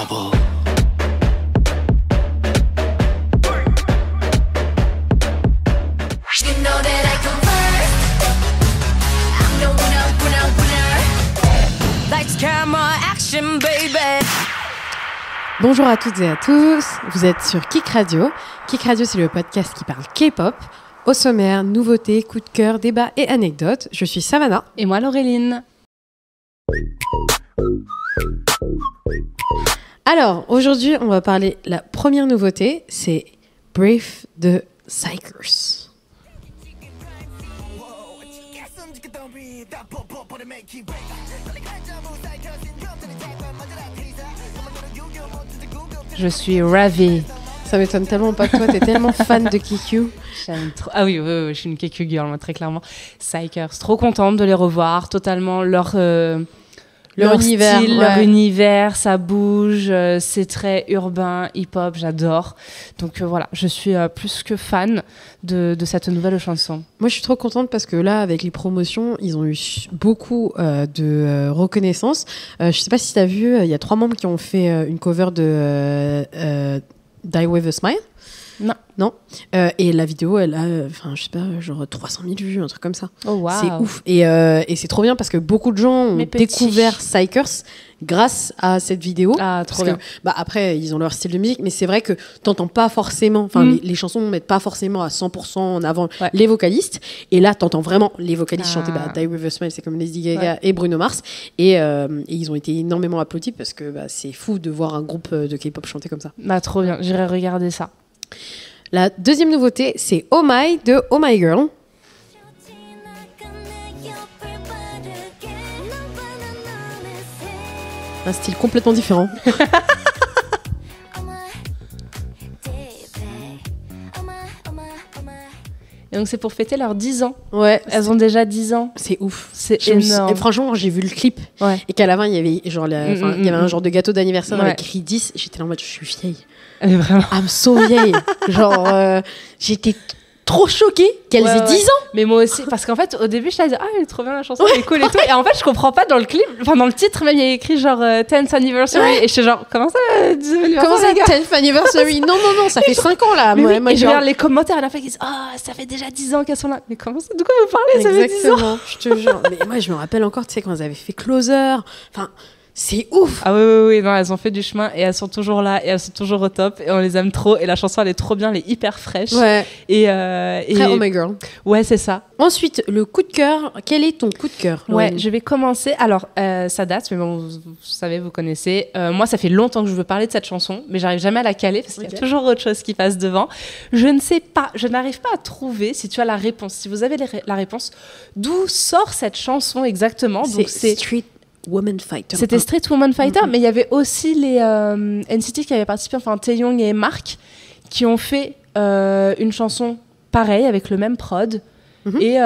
trouble. You know that I come first. I'm the winner. Lights, camera, action, baby. Bonjour à toutes et à tous, vous êtes sur Kik Radio. Kik Radio, c'est le podcast qui parle K-pop. Au sommaire, nouveautés, coups de cœur, débats et anecdotes. Je suis Savannah. Et moi, Laureline. Alors, aujourd'hui, on va parler la première nouveauté, c'est Brave de Psychers. Je suis ravie. Ça m'étonne tellement pas que toi, t'es tellement fan de Kikyu. J'aime trop. Ah oui, je suis une Kekyu girl, moi, très clairement. Psychers, trop contente de les revoir. Totalement leur univers, style, ouais. leur univers, ça bouge, c'est très urbain, hip-hop, j'adore. Donc voilà, je suis plus que fan de cette nouvelle chanson. Moi, je suis trop contente parce que là, avec les promotions, ils ont eu beaucoup de reconnaissance. Je sais pas si t'as vu, il y a 3 membres qui ont fait une cover de Die With A Smile. Non. Et la vidéo, elle a, je sais pas, genre 300 000 vues, un truc comme ça. Oh wow. C'est ouf. Et c'est trop bien parce que beaucoup de gens ont découvert Psychers grâce à cette vidéo. Ah, trop bien. Après, ils ont leur style de musique, mais c'est vrai que t'entends pas forcément, les chansons ne mettent pas forcément à 100% en avant les vocalistes. Et là, t'entends vraiment les vocalistes chanter Die With A Smile, c'est comme Lady Gaga et Bruno Mars. Et ils ont été énormément applaudis parce que c'est fou de voir un groupe de K-pop chanter comme ça. Trop bien, j'irai regarder ça. La deuxième nouveauté, c'est Oh My de Oh My Girl. Un style complètement différent. Et donc c'est pour fêter leurs 10 ans. Ouais. Elles ont déjà 10 ans. C'est ouf. C'est énorme. Et franchement, j'ai vu le clip. Ouais. Et qu'à la fin, il y avait il y avait un genre de gâteau d'anniversaire avec écrit 10. J'étais là en mode, je suis vieille. Elle est vraiment... I'm so vieille. J'étais trop choquée qu'elles aient 10 ans. Mais moi aussi, parce qu'en fait, au début, je t'ai dit, elle est trop bien la chanson, elle est cool et tout. Et en fait, je comprends pas dans le clip, dans le titre, même il y a écrit genre 10th anniversary. Et je suis genre, comment ça, 10th anniversary? Comment ça, 10th anniversary? Non, ça fait 5 ans là. Moi, je regarde les commentaires à la fin qui disent, ça fait déjà 10 ans qu'elles sont là. Mais comment ça? De quoi vous parlez? Ça fait 10 ans. Je te jure. Mais moi, je me rappelle encore, tu sais, quand elles avaient fait Closer. Enfin. C'est ouf! Ah oui, non, elles ont fait du chemin et elles sont toujours là et elles sont toujours au top et on les aime trop et la chanson elle est trop bien, elle est hyper fraîche. Ouais. Et très Oh My Girl. Ouais, c'est ça. Ensuite, le coup de cœur. Quel est ton coup de cœur? Ouais, je vais commencer. Alors, ça date, mais bon, vous savez, vous connaissez. Moi, ça fait longtemps que je veux parler de cette chanson, mais j'arrive jamais à la caler parce qu'il y a toujours autre chose qui passe devant. Je ne sais pas, je n'arrive pas à trouver si tu as la réponse, si vous avez la réponse, d'où sort cette chanson exactement. Donc, c'est Street Woman Fighter. C'était Street Woman Fighter, mais il y avait aussi les NCT qui avaient participé, enfin Taeyong et Mark, qui ont fait une chanson pareille avec le même prod. Et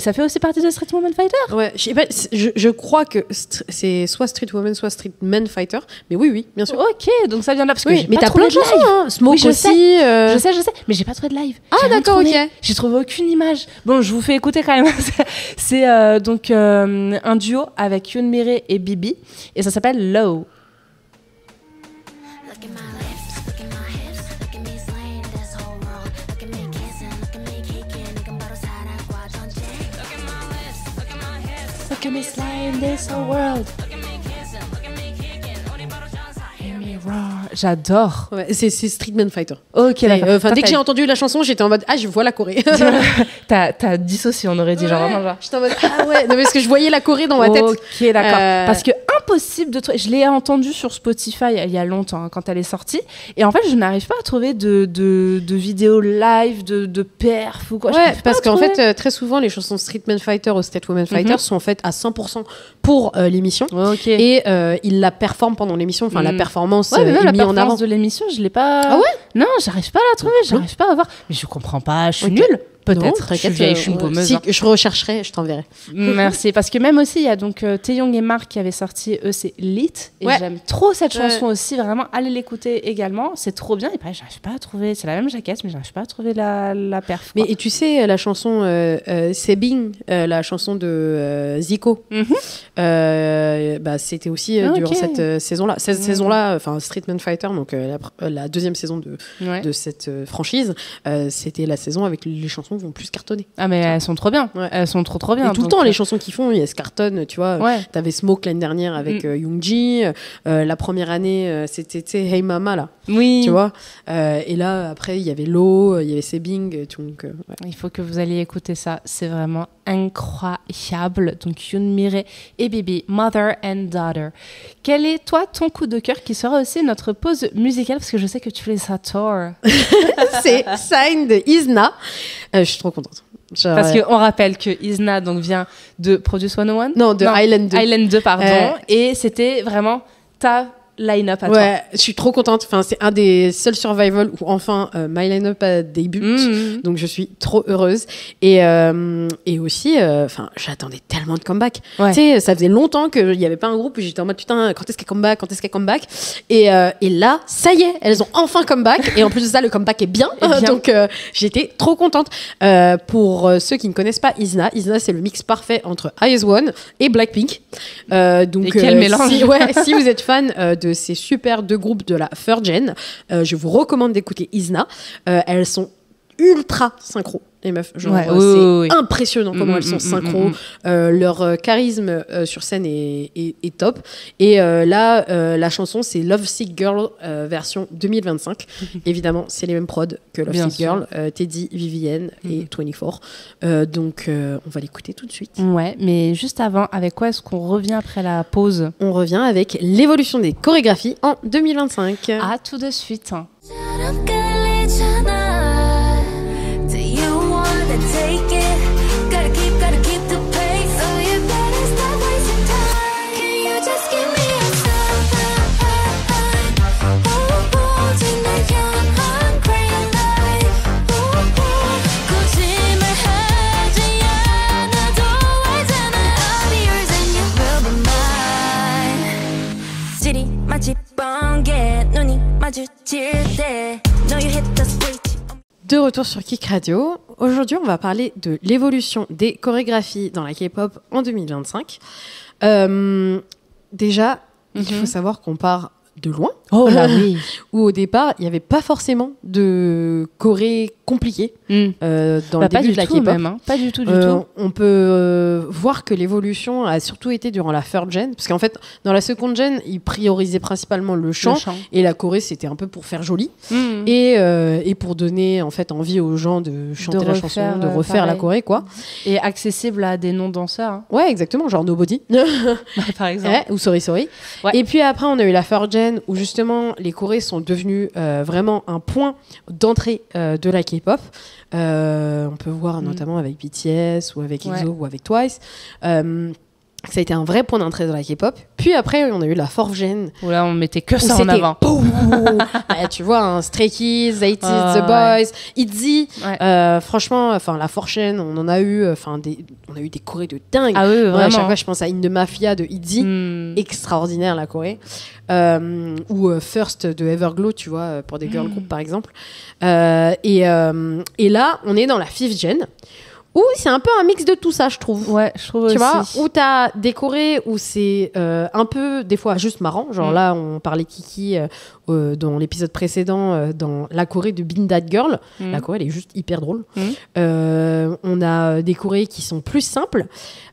ça fait aussi partie de Street Woman Fighter. Ouais, je crois que c'est soit Street Woman, soit Street Man Fighter. Mais oui, bien sûr. Ok, donc ça vient de là parce que j'ai mais pas t'as trouvé plein de de chansons, live. hein. Smoke Oui, aussi. Je sais, mais j'ai pas trouvé de live. Ah J'ai rien d'accord, trouvé. ok. J'ai trouvé aucune image. Bon, je vous fais écouter quand même. C'est donc un duo avec Yoon Mi-rae et Bibi, et ça s'appelle Low. Look at my lips, look at my hips, look at me slaying this whole world. Look at me kissing, look at me kicking. 이건 바로 사랑과 전쟁. Look at my lips, look at my hips. Look at me sliding this whole world. Look at me kissing, look at me kicking. 우리 바로 전사. Hear me roar. J'adore. Ouais, c'est Street Man Fighter. Ok, d'accord. Dès que j'ai entendu la chanson, j'étais en mode je vois la Corée. T'as dissocié, on aurait dit genre vraiment genre. J'étais en mode non, parce que je voyais la Corée dans ma tête. Ok, d'accord. Parce que impossible de trouver. Je l'ai entendu sur Spotify il y a longtemps, quand elle est sortie, et en fait je n'arrive pas à trouver de vidéos live, de perf ou quoi. Ouais, parce qu'en fait très souvent les chansons Street Man Fighter ou Street Woman Fighter sont faites à 100% pour l'émission. Ok. Et ils la performent pendant l'émission. Enfin la performance mais même est la mise en avant. performance de l'émission, je l'ai pas. Ah ouais? Non, j'arrive pas à la trouver, j'arrive pas à voir. Mais je comprends pas, je suis nulle. Non, Peut-être, je suis t'inquiète, vieille, je suis une baumeuse. Si, hein. je rechercherai, je t'enverrai. Merci, parce que même aussi, il y a donc Taeyong et Mark qui avaient sorti, eux, c'est Lit, et Ouais. j'aime trop cette Ouais. chanson aussi, vraiment, allez l'écouter également, c'est trop bien, et pareil, j'arrive pas à trouver, c'est la même jaquette, mais j'arrive pas à trouver la perf. Mais quoi. et tu sais, la chanson Sebing, la chanson de Zico, Mhm. bah, c'était aussi Ah, durant ok. cette saison-là. Cette Mm. saison-là, enfin Streetman Fighter, donc la deuxième saison Ouais. de cette franchise, c'était la saison avec les chansons qui vont plus cartonner. Ah, mais elles sont trop bien, Ouais. elles sont trop bien. Et tout le donc, temps, les chansons qu'ils font, il y a ce carton, tu vois. Ouais. T'avais Smoke l'année dernière avec Youngji. La première année, c'était tu sais, Hey Mama, là. Oui. Tu vois. Et là, après, il y avait Lo, il y avait Sebing. Donc, ouais. Il faut que vous alliez écouter ça, c'est vraiment incroyable. Donc Yoon Mi-rae et Bibi, Mother and Daughter. Quel est toi ton coup de cœur qui sera aussi notre pause musicale parce que je sais que tu les adores. C'est Sign de Isna. Je suis trop contente. Genre, Parce qu'on rappelle que Isna donc vient de Produce 101. Non, de Island 2. Island 2, pardon. Euh, Et c'était vraiment ta line-up à Ouais, je suis trop contente. Enfin, c'est un des seuls survival où enfin my line-up a début. toi. Mhm. Donc je suis trop heureuse. Et aussi, enfin, j'attendais tellement de comeback. Ouais. Tu sais, ça faisait longtemps qu'il n'y avait pas un groupe où j'étais en mode putain, quand est-ce qu'elle comeback, quand est-ce qu'elle comeback. Et là, ça y est, elles ont enfin comeback. Et en plus de ça, le comeback est bien. Et bien. Donc j'étais trop contente. Pour ceux qui ne connaissent pas Isna, c'est le mix parfait entre IZ*ONE et Blackpink. Donc, Et quel mélange. si vous êtes fan de ces super deux groupes de la third gen, je vous recommande d'écouter Isna. Elles sont ultra synchro, les meufs. Genre, Ouais, c'est oui. impressionnant comment elles sont synchro. Leur charisme sur scène est top. Et là, la chanson, c'est Love Sick Girl version 2025. Évidemment, c'est les mêmes prods que Love Bien Sick sûr. Girl, Teddy, Vivienne et 24. Donc, on va l'écouter tout de suite. Ouais, mais juste avant, avec quoi est-ce qu'on revient après la pause? On revient avec l'évolution des chorégraphies en 2025. À tout de suite. 처럼 끌리잖아. Do you wanna take it? Gotta keep the pace. So you better stop wasting time. Can you just give me a sign? Oh, tonight I'm green light. 거짓말하지 않아도 알잖아. I'll be yours and you will be mine. 질이 마치 번개 눈이 마주칠 때 No you hit the switch. De retour sur Kick Radio. Aujourd'hui, on va parler de l'évolution des chorégraphies dans la K-pop en 2025. Déjà, il faut savoir qu'on part de loin. Oh là oui. Où au départ, il n'y avait pas forcément de choré compliqué dans le Pas début du de la tout K-pop. même, hein. Pas du tout, du tout. On peut voir que l'évolution a surtout été durant la third gen, parce qu'en fait, dans la second gen, ils priorisaient principalement le chant, et la choré, c'était un peu pour faire joli, Mhm. et pour donner en fait envie aux gens de chanter la chanson, de refaire la pareil. choré, quoi. Et accessible à des non-danseurs, hein. Ouais, exactement, genre Nobody, par exemple. ouais, ou Sorry. Ouais. Et puis après, on a eu la third gen, où justement, les chorés sont devenus vraiment un point d'entrée de la K-pop. On peut voir notamment avec BTS ou avec EXO ou avec Twice. Ça a été un vrai point d'entrée dans la K-pop. Puis après, on a eu la fourth gen. Où là, on mettait que Où ça en c'était avant. Ouais, tu vois, hein, Stray Kids, 80s, The Boys, ITZY. Ouais. Franchement, enfin la fourth gen, on en a eu, on a eu des chorés de dingue. Ah oui, Ouais, à vraiment. chaque fois, je pense à In the Mafia de ITZY. Hmm. Extraordinaire la Corée, ou First de Everglow, tu vois, pour des girl groups par exemple. Et là, on est dans la fifth gen, où c'est un peu un mix de tout ça, je trouve. Ouais, je trouve Tu aussi. vois, où t'as des chorés où c'est un peu, des fois, juste marrant. Genre là, on parlait Kiki dans l'épisode précédent, dans la choré de Being That Girl. La choré, elle est juste hyper drôle. On a des chorés qui sont plus simples.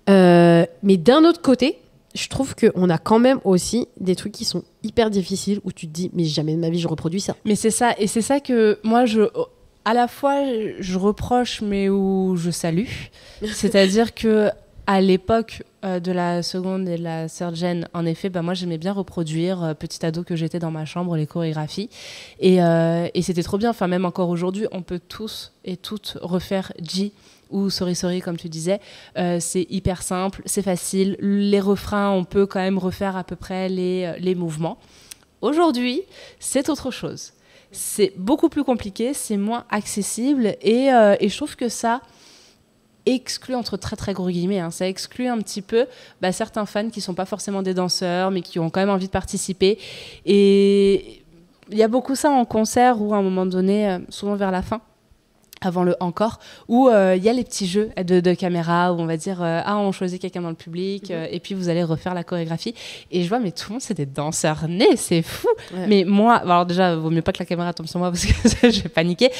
Mais d'un autre côté, je trouve qu'on a quand même aussi des trucs qui sont hyper difficiles, où tu te dis, mais jamais de ma vie, je reproduis ça. Mais c'est ça, et c'est ça que moi, à la fois, je reproche, mais où je salue. C'est-à-dire que à l'époque de la seconde et de la third gen, en effet, moi, j'aimais bien reproduire, petit ado que j'étais dans ma chambre, les chorégraphies. Et c'était trop bien. Enfin, même encore aujourd'hui, on peut tous et toutes refaire G ou Sorry, comme tu disais. C'est hyper simple, c'est facile. Les refrains, on peut quand même refaire à peu près les mouvements. Aujourd'hui, c'est autre chose. c'est beaucoup plus compliqué, c'est moins accessible et je trouve que ça exclut, entre très très gros guillemets, ça exclut un petit peu certains fans qui sont pas forcément des danseurs mais qui ont quand même envie de participer. Et il y a beaucoup ça en concert où à un moment donné, souvent vers la fin, avant le encore, où il y a les petits jeux de caméra où on va dire on choisit quelqu'un dans le public et puis vous allez refaire la chorégraphie, et je vois mais tout le monde c'est des danseurs nés, c'est fou. Mais moi, alors déjà vaut mieux pas que la caméra tombe sur moi parce que je vais paniquer,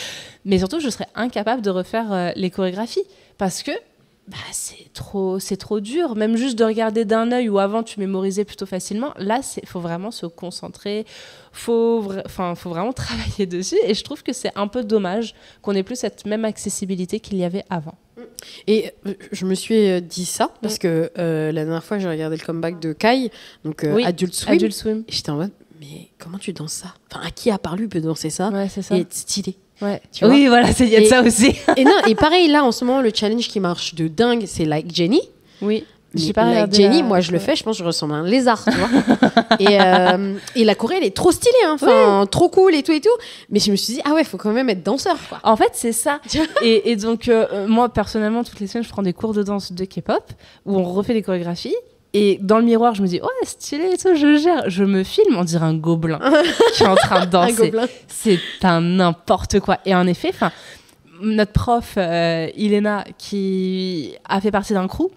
mais surtout je serais incapable de refaire les chorégraphies parce que c'est trop dur, même juste de regarder d'un œil où avant tu mémorisais plutôt facilement. Là, faut vraiment se concentrer, faut vraiment travailler dessus, et je trouve que c'est un peu dommage qu'on ait plus cette même accessibilité qu'il y avait avant. Et je me suis dit ça parce que la dernière fois j'ai regardé le comeback de Kai, donc Adult Swim, et j'étais en mode mais comment tu danses ça, enfin à qui à part lui peut danser ça, c'est ça. Et être stylé. Ouais. Oui, voilà, il y a de ça aussi. Et pareil, là, en ce moment, le challenge qui marche de dingue, c'est Like Jenny. Oui. J'ai pas Like Jenny, moi, je le fais, je pense que je ressemble à un lézard, tu vois. Et la choré, elle est trop stylée, trop cool et tout. Mais je me suis dit, ah ouais, faut quand même être danseur, quoi. En fait, c'est ça. et donc, moi, personnellement, toutes les semaines, je prends des cours de danse de K-pop où on refait les chorégraphies. Et dans le miroir, je me dis, ouais, stylé et tout, je gère. Je me filme, on dirait un gobelin qui est en train de danser. C'est un n'importe quoi. Et en effet, notre prof, Ilena, qui a fait partie d'un crew,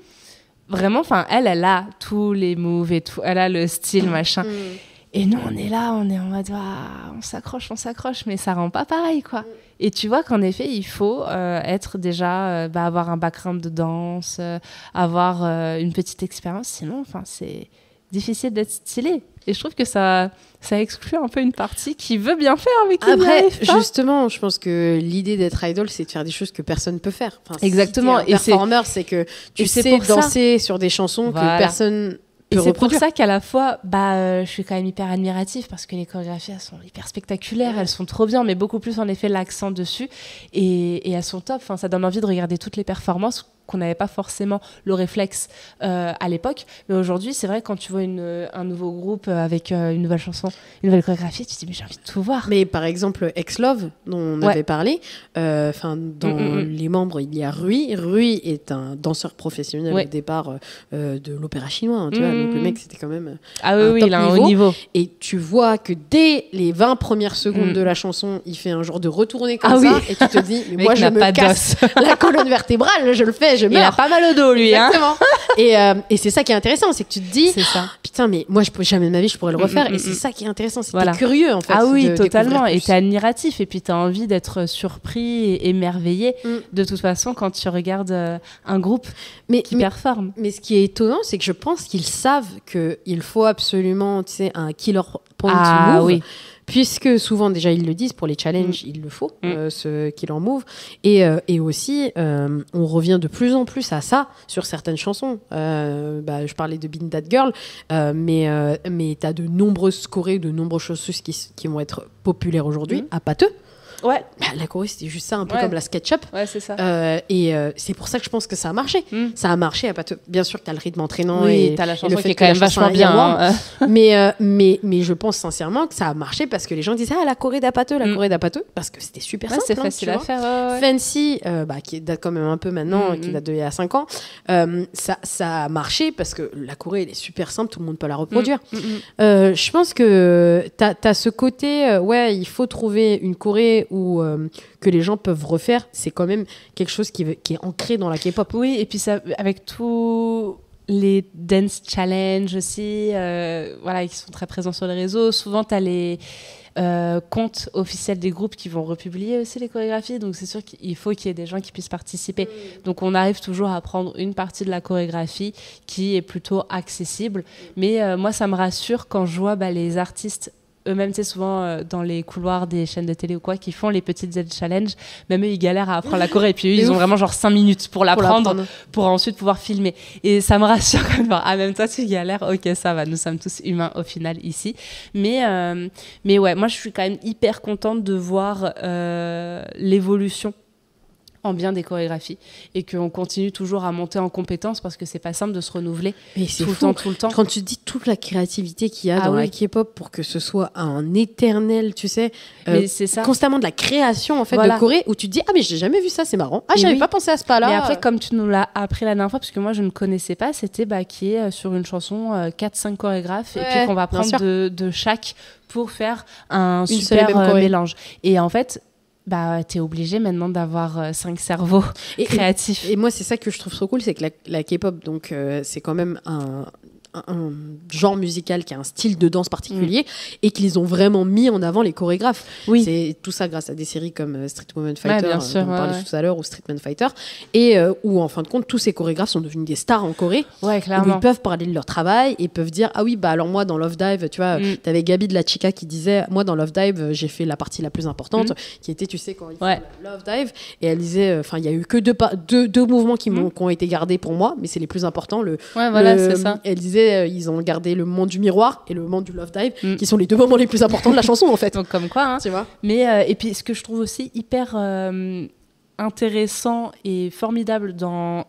vraiment, elle a tous les moves et tout. Elle a le style, machin. Et nous, on est là, on est en mode, on s'accroche, mais ça rend pas pareil, quoi. Et tu vois qu'en effet, il faut être déjà, avoir un background de danse, avoir une petite expérience. Sinon, c'est difficile d'être stylé. Et je trouve que ça exclut un peu une partie qui veut bien faire, mais qui n'y arrive pas. Justement, je pense que l'idée d'être idol, c'est de faire des choses que personne ne peut faire. Exactement. Si t'es un performeur, c'est que tu sais danser sur des chansons que personne... Et c'est pour ça qu'à la fois, je suis quand même hyper admirative parce que les chorégraphies, elles sont hyper spectaculaires, elles sont trop bien, mais beaucoup plus en effet l'accent dessus. Et elles sont top. Ça donne envie de regarder toutes les performances qu'on n'avait pas forcément le réflexe à l'époque. Mais aujourd'hui, c'est vrai, quand tu vois un nouveau groupe avec une nouvelle chanson, une nouvelle chorégraphie, tu te dis, mais j'ai envie de tout voir. Mais par exemple, Ex-Love, dont on avait parlé, dans les membres, il y a Rui. Rui est un danseur professionnel au départ de l'opéra chinois. Tu vois, donc le mec, c'était quand même il a un haut niveau. Et tu vois que dès les 20 premières secondes de la chanson, il fait un genre de retourné comme ça. Et tu te dis, mais moi, je me casse la colonne vertébrale, je le fais. Il a pas mal au dos, lui. Exactement. Et c'est ça qui est intéressant, c'est que tu te dis, putain, mais moi, jamais de ma vie, je pourrais le refaire. Et c'est ça qui est intéressant, c'est que t'es curieux, en fait. Ah oui, totalement. Et t'es admiratif. Et puis t'as envie d'être surpris et émerveillé, de toute façon, quand tu regardes un groupe qui performe. Mais ce qui est étonnant, c'est que je pense qu'ils savent qu'il faut absolument, tu sais, un killer point move. Oui. Puisque souvent, déjà, ils le disent, pour les challenges, il le faut, ce killer move. Et aussi, on revient de plus en plus à ça sur certaines chansons. Je parlais de Being That Girl, mais tu as de nombreuses chorés, de nombreuses choses qui vont être populaires aujourd'hui, à pâteux. Ouais. La choré, c'était juste ça, un peu comme la SketchUp. Ouais, c'est ça. C'est pour ça que je pense que ça a marché. Ça a marché à pâteux. Bien sûr que t'as le rythme entraînant et t'as la chanson qui est quand même vachement bien. Mais je pense sincèrement que ça a marché parce que les gens disaient la choré d'Apateux, la choré d'Apateux, parce que c'était super simple. C'est facile à faire. Fancy, qui date quand même un peu maintenant, qui date d'il y a 5 ans, ça a marché parce que la choré, elle est super simple, tout le monde peut la reproduire. Je pense que t'as ce côté, il faut trouver une choré que les gens peuvent refaire. C'est quand même quelque chose qui est ancré dans la K-pop. Oui, et puis ça, avec tous les dance challenge aussi, qui sont très présents sur les réseaux, souvent tu as les comptes officiels des groupes qui vont republier aussi les chorégraphies, donc c'est sûr qu'il faut qu'il y ait des gens qui puissent participer. Donc on arrive toujours à prendre une partie de la chorégraphie qui est plutôt accessible, mais moi ça me rassure quand je vois les artistes eux-mêmes, tu sais, souvent dans les couloirs des chaînes de télé ou quoi, qui font les petites Z-challenge, même eux, ils galèrent à apprendre la choré. Et puis eux, ils ont vraiment genre 5 minutes pour l'apprendre, pour ensuite pouvoir filmer. Et ça me rassure quand même. Même toi, tu galères, ok, ça va, nous sommes tous humains au final ici. Mais ouais, moi, je suis quand même hyper contente de voir l'évolution en bien des chorégraphies et qu'on continue toujours à monter en compétences parce que c'est pas simple de se renouveler Mais c'est tout le fou. temps, tout le temps. Quand tu dis toute la créativité qu'il y a Ah dans la oui. K-pop pour que ce soit un éternel, tu sais, Mais c'est ça. constamment de la création en fait Voilà. de Corée où tu te dis ah mais j'ai jamais vu ça, c'est marrant. Ah Et j'avais oui. pas pensé à ce pas-là. Mais après, comme tu nous l'as appris la dernière fois, parce que moi je ne connaissais pas, c'était qui est sur une chanson 4-5 chorégraphes et Ouais, puis qu'on va bien sûr. prendre de chaque pour faire un Une seule et super même choré. mélange. Et en fait, t'es obligé maintenant d'avoir 5 cerveaux Et- créatifs. Et moi, c'est ça que je trouve trop cool, c'est que la K-pop, donc, c'est quand même un genre musical qui a un style de danse particulier et qu'ils ont vraiment mis en avant les chorégraphes. Oui. C'est tout ça grâce à des séries comme Street Woman Fighter, bien sûr, dont on parlait ouais. tout à l'heure, ou Streetman Fighter, et où en fin de compte, tous ces chorégraphes sont devenus des stars en Corée. Ouais, Où clairement. ils peuvent parler de leur travail et peuvent dire ah oui bah alors moi dans Love Dive tu vois t'avais Gabi de la Chica qui disait moi dans Love Dive j'ai fait la partie la plus importante qui était tu sais quand ils font Ouais. la Love Dive et elle disait enfin il y a eu que deux mouvements qui ont été gardés pour moi mais c'est les plus importants Ouais, voilà, le- c'est ça. elle disait ils ont gardé le moment du miroir et le moment du Love Dive Mm. qui sont les deux moments les plus importants de la chanson en fait. Donc, comme quoi, hein. Tu vois Mais, et puis, ce que je trouve aussi hyper intéressant et formidable dans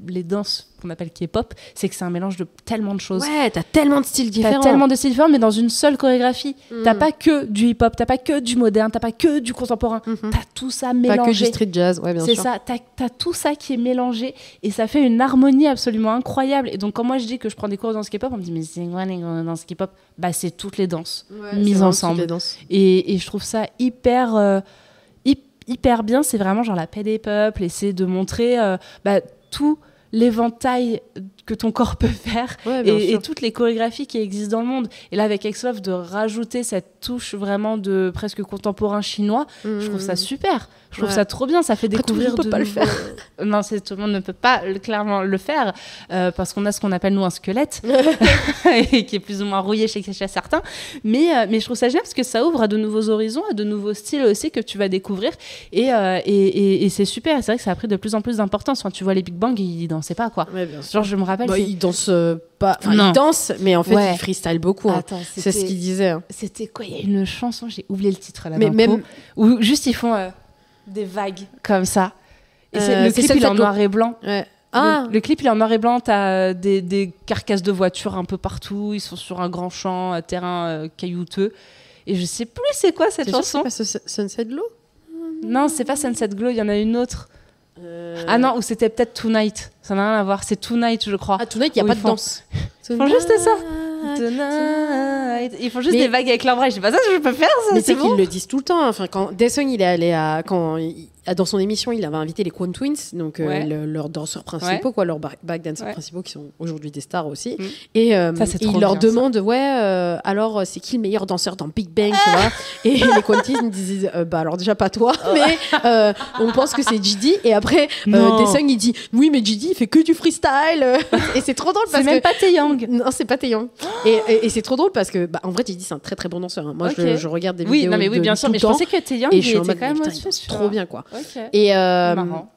les danses qu'on appelle K-pop, c'est que c'est un mélange de tellement de choses. ouais t'as tellement de styles T'as différents. tellement de styles différents, mais dans une seule chorégraphie. Mm. T'as pas que du hip-hop, t'as pas que du moderne, t'as pas que du contemporain. Mhm. T'as tout ça Pas que du mélangé. street jazz ouais bien C'est sûr. ça, t'as tout ça qui est mélangé et ça fait une harmonie absolument incroyable. Et donc, quand moi je dis que je prends des cours de danse K-pop, on me dit, mais c'est quoi les cours de danse K-pop ? Bah, c'est toutes les danses Ouais, mises c'est vraiment ensemble. toutes les danses. Et je trouve ça hyper bien. C'est vraiment genre la paix des peuples et c'est de montrer tout l'éventail que ton corps peut faire Ouais, bien et sûr. toutes les chorégraphies qui existent dans le monde. Et là, avec X-Love, de rajouter cette touche vraiment de presque contemporain chinois, je trouve ça super. Je trouve Ouais. ça trop bien. Ça fait Après, tout le découvrir monde peut pas le nouveaux- Non, tout le monde ne peut pas clairement le faire parce qu'on a ce qu'on appelle nous un squelette et qui est plus ou moins rouillé chez certains. Mais je trouve ça génial parce que ça ouvre à de nouveaux horizons, à de nouveaux styles aussi que tu vas découvrir. Et c'est super. Et c'est vrai que ça a pris de plus en plus d'importance. Enfin, tu vois les Big Bang, ils dansaient pas quoi. Ouais, bien sûr. Genre, je me rappelle. Bah, c'est- il danse pas. Enfin, Non. il danse, mais en fait, Ouais. il freestyle beaucoup. Hein. Attends, C'est ce qu'il disait. Hein. C'était quoi ? Il y a une chanson, j'ai oublié le titre là. Mais d'un même- coup, où juste ils font des vagues comme ça. Et le c'est clip, il est en Sunset noir et blanc. Ouais. Ah, Le clip, il est en noir et blanc. T'as des carcasses de voitures un peu partout. Ils sont sur un grand champ, un terrain caillouteux. Et je sais plus c'est quoi cette c'est sûr que chanson. c'est pas Sunset Glow Non, c'est pas Sunset Glow, il y en a une autre. Ah non, ou c'était peut-être Tonight. Ça n'a rien à voir. C'est Tonight, je crois. Ah, Tonight, il n'y a Où pas ils de font- danse. Ils font juste ça. Tonight. Ils font juste Mais- des vagues avec leurs bras. Je sais pas ça, je peux faire ça. Mais c'est c'est bon. qu'ils le disent tout le temps. Enfin, quand Daesung, il est allé à. Dans son émission, il avait invité les Kwon Twins, donc Ouais. leurs danseurs principaux, quoi, leurs backdancers Ouais. principaux, qui sont aujourd'hui des stars aussi. Mm. Et, Ça, c'est et trop il leur bien, ça. demande, alors, c'est qui le meilleur danseur dans Big Bang, tu vois Et les Kwon Twins disent, bah alors déjà pas toi, mais on pense que c'est GD. Et après, Non. Daesung, il dit, oui, mais GD, il fait que du freestyle. Et c'est trop drôle C'est parce même que. pas Taeyang. Non, c'est pas Taeyong. Et c'est trop drôle parce que, en vrai, GD, c'est un très très bon danseur. Hein. Moi, Ok. je regarde des Oui, vidéos. non mais oui, de bien lui sûr. tout Mais le je temps, pensais que Taeyang, et il je suis en était mode, quand même putain, au-dessus. il danse tu vois. trop bien, quoi. Ok. Et, Marrant.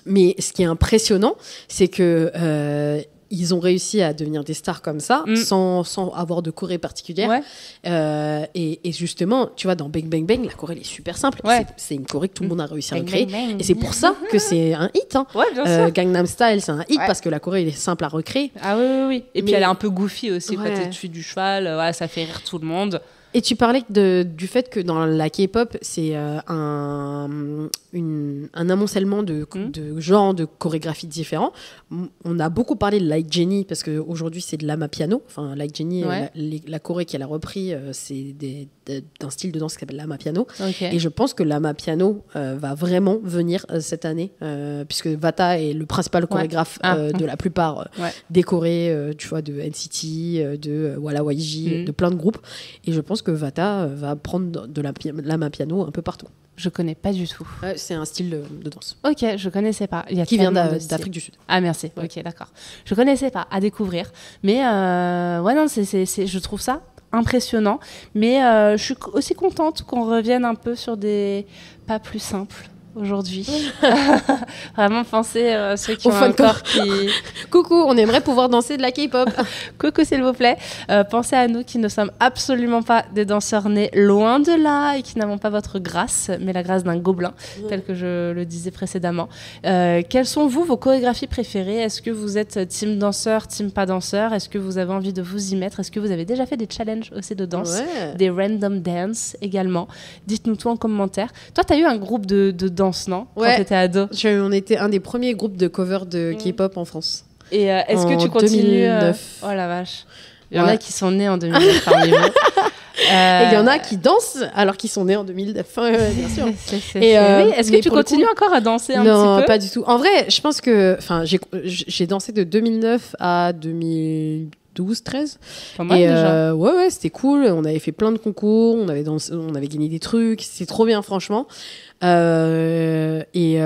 mais ce qui est impressionnant, c'est que ils ont réussi à devenir des stars comme ça, sans avoir de choré particulière. Ouais. Et justement, tu vois, dans Bang Bang Bang, la choré, elle est super simple. Ouais. C'est une choré que tout le monde a réussi à Bang, recréer. bang, bang. Et c'est pour ça que c'est un hit. Hein. Ouais, bien sûr. Gangnam Style, c'est un hit Ouais. parce que la choré, elle est simple à recréer. Ah oui. Et puis Mais- elle est un peu goofy aussi Ouais. quand tu suis du cheval. Ouais, ça fait rire tout le monde. Et tu parlais du fait que dans la K-pop, c'est un amoncellement de genres, de chorégraphies différents. On a beaucoup parlé de Like Jenny, parce qu'aujourd'hui, c'est de l'ama piano. Enfin, Like Jenny, Ouais. la choré qu'elle a repris, c'est d'un style de danse qui s'appelle l'ama piano. Ok. Et je pense que l'ama piano va vraiment venir cette année, puisque Vata est le principal chorégraphe de la plupart Ouais. des chorés, tu vois, de NCT, de Walla YG, de plein de groupes. Et je pense que Vata va prendre de l'ama piano un peu partout. Je connais pas du tout. C'est un style de danse Ok, je connaissais pas. Il y a qui vient tellement de styles. d'Afrique du Sud. Ah merci, Ouais. ok d'accord. Je connaissais pas, à découvrir. Mais ouais non, je trouve ça impressionnant. Mais je suis aussi contente qu'on revienne un peu sur des pas plus simples aujourd'hui. Vraiment pensez à ceux qui Au ont fun un corps qui... Coucou, on aimerait pouvoir danser de la K-pop. Coucou s'il vous plaît. Pensez à nous qui ne sommes absolument pas des danseurs nés, loin de là, et qui n'avons pas votre grâce, mais la grâce d'un gobelin, tel que je le disais précédemment. Quelles sont vos chorégraphies préférées? Est-ce que vous êtes team danseur, team pas danseur? Est-ce que vous avez envie de vous y mettre? Est-ce que vous avez déjà fait des challenges aussi de danse? Des random dance également? Dites-nous tout en commentaire. Toi, tu as eu un groupe de danse, non? Quand tu étais ado. On était un des premiers groupes de cover de K-pop en France. Et est-ce que tu continues 2009. Oh la vache. Il y en a qui sont nés en 2009 parmi vous. Et il y en a qui dansent alors qu'ils sont nés en 2009, bien sûr. Oui, est-ce que tu continues encore à danser un petit peu? Non, pas du tout. En vrai, je pense que j'ai dansé de 2009 à 2012-13. Pas mal déjà. Ouais, c'était cool. On avait fait plein de concours, on avait gagné des trucs. C'était trop bien, franchement. Et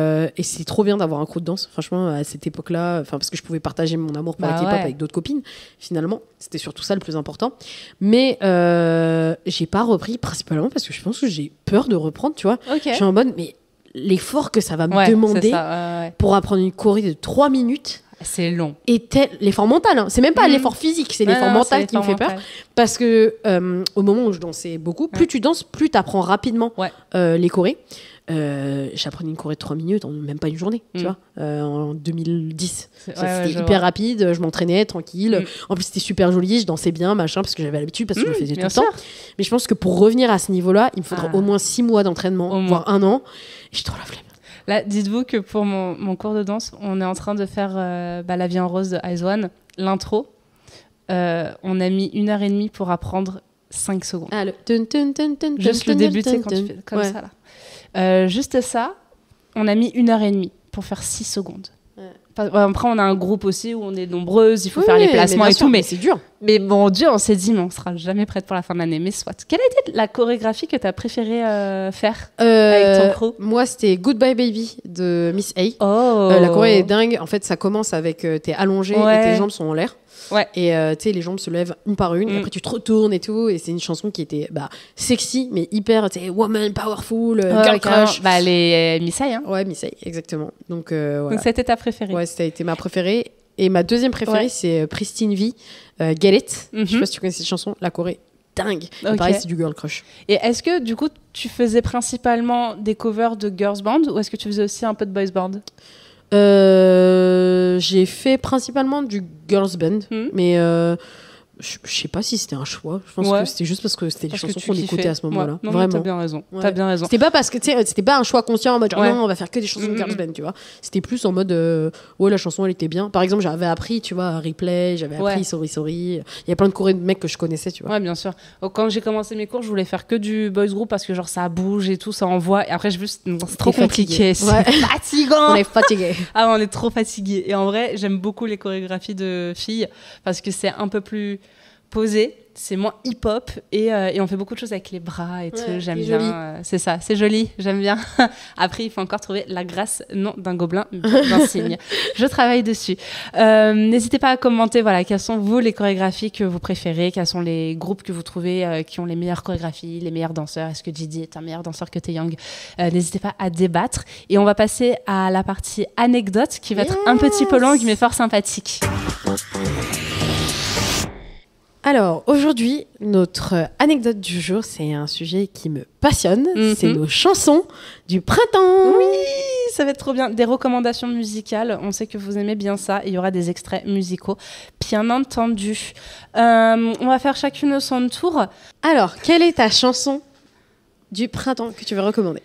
c'est trop bien d'avoir un crew de danse, franchement, à cette époque-là, parce que je pouvais partager mon amour pour la K-pop avec d'autres copines, finalement. C'était surtout ça le plus important. Mais j'ai pas repris, principalement parce que je pense que j'ai peur de reprendre, tu vois. Okay. Je suis en mode, mais l'effort que ça va me demander pour apprendre une choré de 3 minutes... C'est long. Et l'effort mental, hein. C'est même pas l'effort physique, c'est l'effort mental qui me fait peur. Parce que au moment où je dansais beaucoup, plus tu danses, plus tu apprends rapidement les chorés. J'apprenais une choré de 3 minutes en même pas une journée, tu vois, en 2010. C'était hyper rapide, je m'entraînais tranquille. En plus, c'était super joli, je dansais bien, machin, parce que j'avais l'habitude, parce que je le faisais tout le temps. Mais je pense que pour revenir à ce niveau-là, il me faudra au moins 6 mois d'entraînement, voire 1 an. Et j'ai trop la flemme. Là, dites-vous que pour mon cours de danse, on est en train de faire La vie en rose de Ice One, l'intro. On a mis 1h30 pour apprendre 5 secondes. Ah, juste le début, tu sais, quand tu fais comme ça, là. Juste ça, on a mis 1h30 pour faire 6 secondes. Après, on a un groupe aussi où on est nombreuses, il faut faire les placements et tout, mais c'est dur. Mais bon Dieu, on s'est dit, mais on sera jamais prête pour la fin de l'année. Mais soit. Quelle a été la chorégraphie que tu as préféré faire avec ton crew? Moi, c'était Goodbye Baby de Miss A. Oh. La choré est dingue. En fait, ça commence avec t'es allongé et tes jambes sont en l'air. Ouais. Et tu sais, les jambes se lèvent une par une. Et après, tu te retournes et tout. Et c'est une chanson qui était sexy, mais hyper, tu sais, woman, powerful, girl crush. Les Miss A, hein. Ouais, Miss A, exactement. Donc, voilà. Donc, c'était ta préférée? Ouais, ça a été ma préférée. Et ma deuxième préférée, c'est Pristine V, Get It. Je sais pas si tu connais cette chanson. La choré, dingue. Et pareil, c'est du girl crush. Et est-ce que, du coup, tu faisais principalement des covers de girls band ou est-ce que tu faisais aussi un peu de boys band? J'ai fait principalement du girls band, mais je sais pas si c'était un choix. Je pense que c'était juste parce que c'était les chansons qu'on écoutait à ce moment-là. Non, vraiment. T'as bien raison. T'as bien raison. C'était pas parce que c'était pas un choix conscient en mode genre, non, on va faire que des chansons de girls band, tu vois. C'était plus en mode la chanson elle était bien. Par exemple, j'avais appris, tu vois, Replay, j'avais appris Sorry Sorry. Il y a plein de chorés de mecs que je connaissais, tu vois. Ouais, bien sûr. Quand j'ai commencé mes cours, je voulais faire que du boys group parce que genre ça bouge et tout, ça envoie. Et après, c'est trop compliqué. C'est fatigant. On est fatigué. Ah, on est trop fatigué. Et en vrai, j'aime beaucoup les chorégraphies de filles parce que c'est un peu plus posé, c'est moins hip-hop et on fait beaucoup de choses avec les bras et tout, j'aime bien. C'est ça, c'est joli, j'aime bien. Après, il faut encore trouver la grâce, non d'un gobelin, d'un cygne. Je travaille dessus. N'hésitez pas à commenter, voilà, quelles sont vous les chorégraphies que vous préférez, quels sont les groupes que vous trouvez qui ont les meilleures chorégraphies, les meilleurs danseurs. Est-ce que Didi est un meilleur danseur que Taeyang? N'hésitez pas à débattre. Et on va passer à la partie anecdote qui va être un petit peu longue mais fort sympathique. Alors, aujourd'hui, notre anecdote du jour, c'est un sujet qui me passionne. C'est nos chansons du printemps. Oui, ça va être trop bien. Des recommandations musicales. On sait que vous aimez bien ça. Il y aura des extraits musicaux, bien entendu. On va faire chacune son tour. Alors, quelle est ta chanson du printemps que tu veux recommander?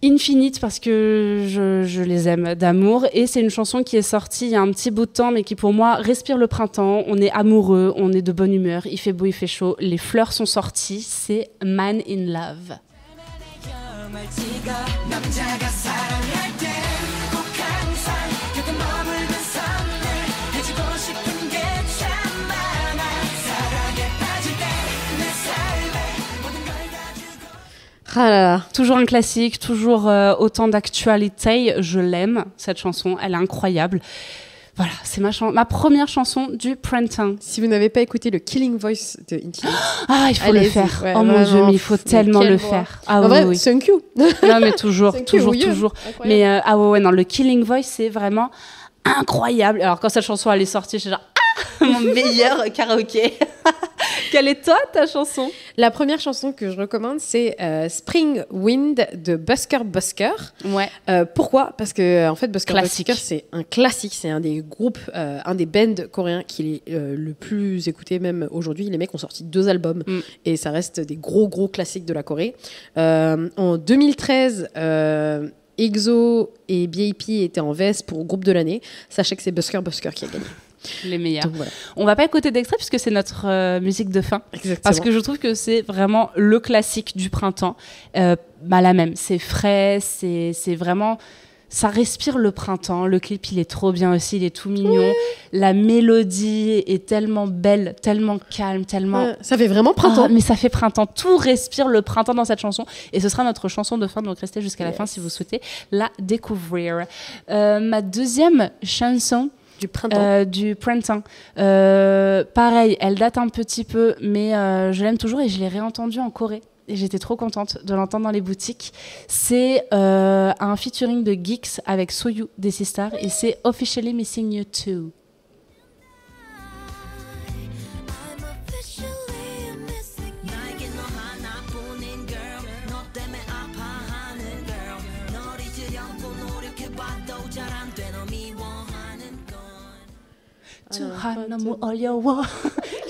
Infinite parce que je les aime d'amour et c'est une chanson qui est sortie il y a un petit bout de temps mais qui pour moi respire le printemps, on est amoureux, on est de bonne humeur, il fait beau, il fait chaud, les fleurs sont sorties, c'est Man in Love. Ah là là. Toujours un classique, toujours autant d'actualité. Je l'aime, cette chanson, elle est incroyable. Voilà, c'est ma première chanson du printemps. Si vous n'avez pas écouté le Killing Voice de Inti, Ah, il faut le allez-y. faire. Ouais, Oh mon vraiment. Dieu, mais il faut tellement Quelle le voix. faire. Ah en oui, vrai, oui. c'est un cue. Non, mais toujours, C'est toujours, cute, toujours. incroyable. Mais ouais, non, le Killing Voice, c'est vraiment incroyable. Alors, quand cette chanson, elle est sortie, j'étais genre, ah, mon meilleur karaoké. Quelle est toi, ta chanson? La première chanson que je recommande, c'est Spring Wind de Busker Busker. Ouais. Pourquoi? Parce que en fait, Busker Classique. Busker, c'est un classique, c'est un des groupes, un des bands coréens qui est le plus écouté même aujourd'hui. Les mecs ont sorti 2 albums et ça reste des gros classiques de la Corée. En 2013, EXO et BIP étaient en veste pour groupe de l'année. Sachez que c'est Busker Busker qui a gagné. Les meilleurs. Donc voilà. On va pas écouter d'extrait puisque c'est notre musique de fin. Exactement. Parce que je trouve que c'est vraiment le classique du printemps. La même, c'est frais, c'est vraiment... Ça respire le printemps. Le clip, il est trop bien aussi, il est tout mignon. La mélodie est tellement belle, tellement calme, tellement... Ça fait vraiment printemps. Ah, mais ça fait printemps. Tout respire le printemps dans cette chanson. Et ce sera notre chanson de fin, donc restez jusqu'à la fin si vous souhaitez la découvrir. Ma deuxième chanson... Du printemps. Pareil, elle date un petit peu, mais je l'aime toujours et je l'ai réentendue en Corée. Et j'étais trop contente de l'entendre dans les boutiques. C'est un featuring de Geeks avec Soyou des Sisters et c'est Officially Missing You Too.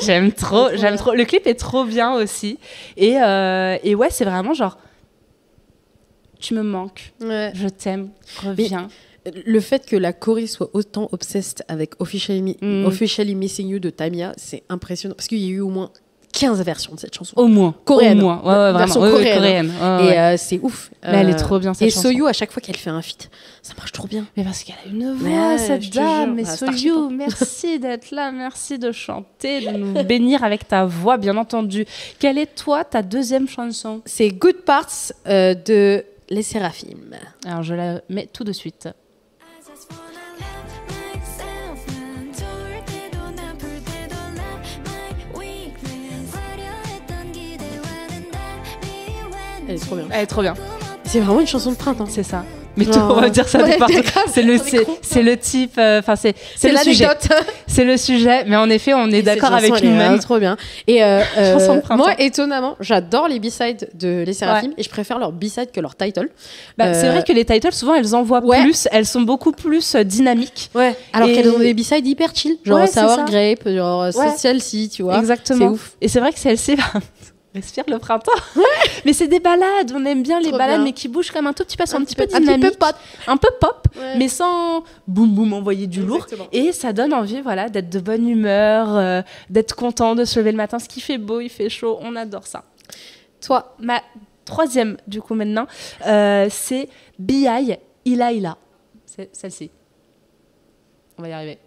J'aime trop. Le clip est trop bien aussi. Et ouais, c'est vraiment genre, tu me manques, Ouais. je t'aime, reviens. Le fait que la Corée soit autant obsessed avec Officially Missing You de Tamia, c'est impressionnant. Parce qu'il y a eu au moins 15 versions de cette chanson. Au moins. Coréenne. Au moins. Ouais, vraiment. Version Ouais, coréenne. Ouais, Et ouais. c'est ouf. Mais elle est trop bien, cette et chanson. Soyou, à chaque fois qu'elle fait un feat, ça marche trop bien. Mais parce qu'elle a une voix, Ouais, cette je te dame. jure. Mais Ah, Starship, Soyou, merci d'être là, merci de chanter, de nous bénir avec ta voix, bien entendu. Quelle est, toi, ta deuxième chanson? C'est Good Parts de Les Séraphim. Alors, je la mets tout de suite. I just wanna love myself 난 좋을 때도 나쁠 때도 love my weakness 화려했던 기대와는 달리 Elle est trop bien. Elle est trop bien, C'est vraiment une chanson de printemps. c'est ça. Mais Genre, on va dire ça ouais, de partout. grave, C'est le, on est con. c'est le type, enfin c'est le sujet. l'anecdote. C'est le sujet, mais en effet, on est d'accord avec Elle est nous-mêmes. trop bien. Et Chanson de printemps. moi, étonnamment, j'adore les B-sides de Les Séraphim et je préfère leurs B-sides que leurs titles. C'est vrai que les titles, souvent, elles envoient Ouais. plus, elles sont beaucoup plus dynamiques. Ouais. Alors Et- qu'elles ont des B-sides hyper chill, genre Ouais, c'est Sour ça. Grape, genre Ouais. celle-ci, tu vois. Exactement. C'est ouf. Et c'est vrai que celle-ci, respire le printemps. Mais c'est des balades, on aime bien les Trop balades, bien. mais qui bougent comme un tout petit peu, un petit peu Un petit dynamique, peu pop. un peu pop, Ouais. mais sans boum boum envoyer du lourd. Exactement. Et ça donne envie, voilà, d'être de bonne humeur, d'être content de se lever le matin. Ce qui fait beau, il fait chaud, on adore ça. Toi, Ma troisième, du coup, maintenant, c'est B.I. Ila Ila. C'est celle-ci. On va y arriver.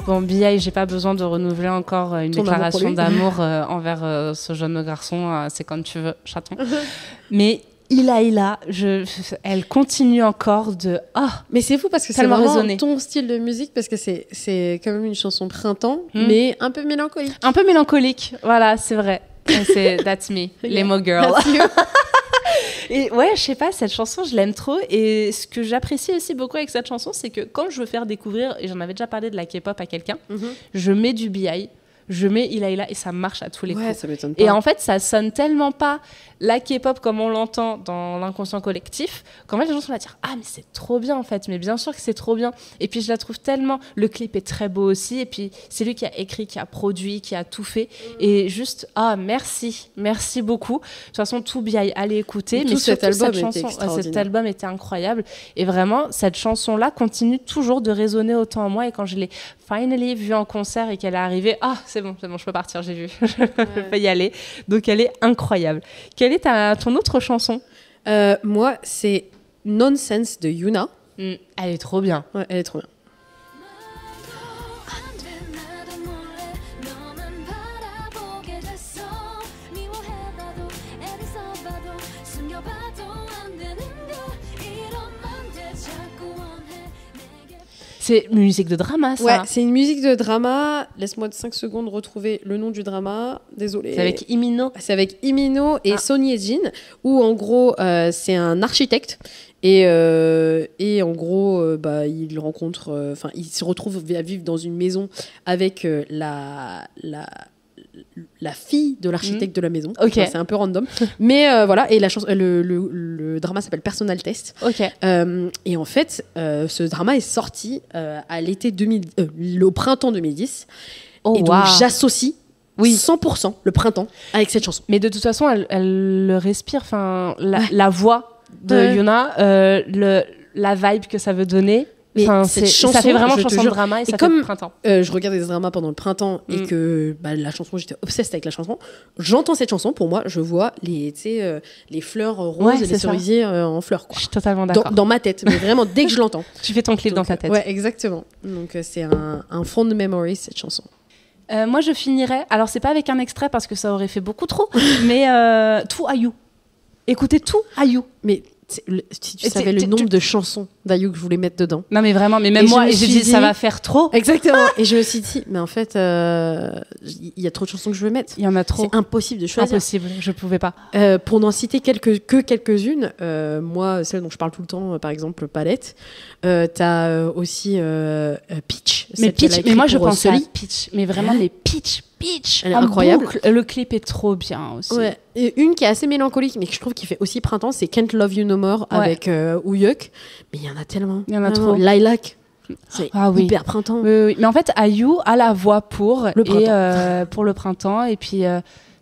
Bon, B.I., j'ai pas besoin de renouveler encore une Ton amour déclaration pour lui. d'amour envers ce jeune garçon. C'est quand tu veux, chaton. Mais Ila, elle continue encore de... Ah, mais c'est fou parce que c'est Tellement vraiment raisonné. ton style de musique parce que c'est quand même une chanson printemps, Hmm. mais un peu mélancolique. un peu mélancolique. Voilà, c'est vrai. C'est That's Me, l'emo girl. That's you. Et ouais, je sais pas, cette chanson, je l'aime trop. Et ce que j'apprécie aussi beaucoup avec cette chanson, c'est que quand je veux faire découvrir, et j'en avais déjà parlé de la K-pop à quelqu'un, je mets du B.I., je mets Ila et ça marche à tous les Ouais, coups. ça m'étonne pas. Et en fait, ça sonne tellement pas la K-pop comme on l'entend dans l'inconscient collectif qu'en fait, les gens sont là à dire « Ah, mais c'est trop bien, en fait. Mais bien sûr que c'est trop bien. » Et puis, je la trouve tellement... Le clip est très beau aussi. Et puis, c'est lui qui a écrit, qui a produit, qui a tout fait. Et juste, merci. Merci beaucoup. De toute façon, tout bien, allez écouter. Tout Mais cet surtout, album cette était chanson, extraordinaire. cet album était incroyable. Et vraiment, cette chanson-là continue toujours de résonner autant en moi. Et quand je l'ai finally vue en concert et qu'elle est arrivée, c'est bon, je peux partir, j'ai vu. Je peux y aller. Donc, elle est incroyable. Quelle est ton autre chanson? Moi, c'est Nonsense de Yuna. Elle est trop bien. Ouais, elle est trop bien. C'est une musique de drama, ça. Ouais, c'est une musique de drama. Laisse-moi 5 secondes retrouver le nom du drama. Désolée. C'est avec Imino. C'est avec Imino et Ah. Sonny et Jin, où en gros, c'est un architecte. Et en gros, il rencontre, il se retrouve à vivre dans une maison avec la fille de l'architecte de la maison. Ok. Enfin, c'est un peu random. Mais voilà, et le drama s'appelle Personal Test. Ok. Et en fait, ce drama est sorti à au printemps 2010. Oh, et donc, waouh. j'associe Oui. 100% le printemps avec cette chanson. Mais de toute façon, elle le respire. Enfin, la voix de Ouais. Yuna, la vibe que ça veut donner. Mais Enfin, cette chanson, ça fait vraiment je te chanson de jure, drama et ça comme- fait printemps. Je regardais des dramas pendant le printemps et Mm. que la chanson, j'étais obsesse avec la chanson. J'entends cette chanson, pour moi, je vois les fleurs roses Ouais, et les c'est ça. cerisiers en fleurs. Quoi. Je suis totalement Dans, d'accord. dans ma tête, mais vraiment dès que je l'entends. Tu fais ton clip dans Donc, ta tête. Ouais, exactement. Donc c'est un fond de memory, cette chanson. Moi, je finirais. Alors, c'est pas avec un extrait parce que ça aurait fait beaucoup trop, mais tout à you. Écoutez tout à you. Mais si tu Et savais le nombre de chansons d'Ayu que je voulais mettre dedans. Non, mais vraiment, mais même Et moi, je me j'ai suis dit, dit- ça va faire trop. Exactement. Et je me suis dit, mais en fait, il y a trop de chansons que je veux mettre. Il y en a trop. C'est impossible de choisir. Impossible, je pouvais pas. Pour n'en citer quelques-unes, moi, celle dont je parle tout le temps, par exemple, Palette, t'as aussi Peach. Mais celle qu'elle a Peach, écrite mais moi je pour pensais à Sully. Peach, mais vraiment les Peach. Elle est en incroyable. boucle. Le clip est trop bien aussi. Ouais. Et une qui est assez mélancolique, mais que je trouve qui fait aussi printemps, c'est Can't Love You No More Ouais. avec Ouyuk. Mais il y en a tellement. Il y en a Vraiment. trop. Lilac. C'est Ah oui. hyper printemps. Oui, oui. Mais en fait, Ayu a la voix pour Le et pour le printemps et puis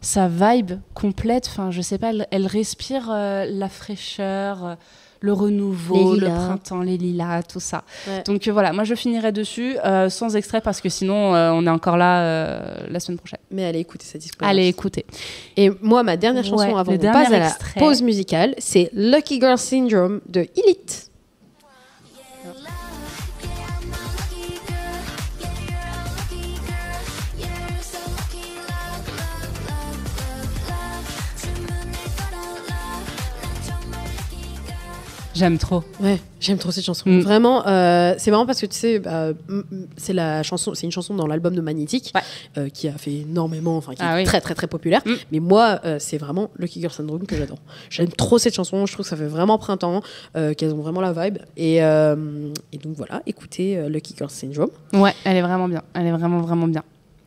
sa vibe complète. Enfin, je sais pas, elle respire la fraîcheur, le renouveau, Les le lilas. printemps, les lilas, tout ça. Ouais. Donc voilà, moi je finirai dessus sans extrait parce que sinon on est encore là la semaine prochaine. Mais allez écouter cette discographie. Allez, écoutez. Et moi, ma dernière chanson Ouais, avant le qu'on dernier passe à la extrait. pause musicale, c'est Lucky Girl Syndrome de Elite. J'aime trop. Ouais, j'aime trop cette chanson. Mm. Vraiment, c'est marrant parce que tu sais, c'est une chanson dans l'album de Magnétique qui a fait énormément, enfin qui est oui. très très très populaire. Mm. Mais moi, c'est vraiment Lucky Girl Syndrome que j'adore. J'aime trop cette chanson. Je trouve que ça fait vraiment printemps, qu'elles ont vraiment la vibe. Et donc voilà, écoutez Lucky Girl Syndrome. Ouais, elle est vraiment bien. Elle est vraiment vraiment bien.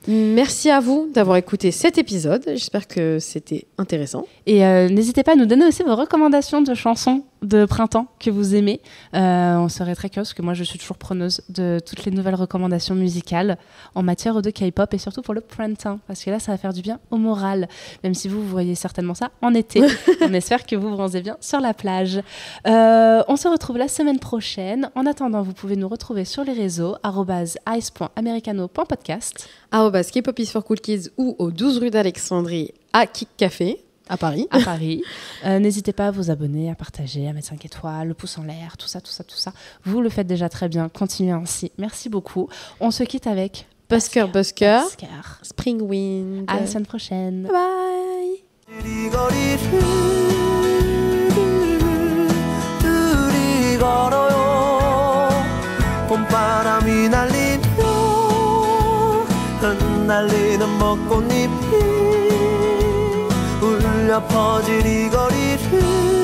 Merci à vous d'avoir écouté cet épisode. J'espère que c'était intéressant. Et n'hésitez pas à nous donner aussi vos recommandations de chansons de printemps que vous aimez. On serait très curieux parce que moi je suis toujours preneuse de toutes les nouvelles recommandations musicales en matière de K-pop et surtout pour le printemps parce que là ça va faire du bien au moral. Même si vous voyez certainement ça en été. On espère que vous vous bronzez bien sur la plage. On se retrouve la semaine prochaine. En attendant, vous pouvez nous retrouver sur les réseaux @ice.americano.podcast. K-pop is for cool kids ou au 12 rue d'Alexandrie à Kick Café à Paris. À Paris. N'hésitez pas à vous abonner, à partager, à mettre 5 étoiles, le pouce en l'air, tout ça. Vous le faites déjà très bien. Continuez ainsi. Merci beaucoup. On se quitte avec Busker, Busker. Spring Wind. À la semaine prochaine. Bye. 둘이 걸어요 봄바람이 날리며 흩날리는 벚꽃잎이 울려 퍼질 이 거리를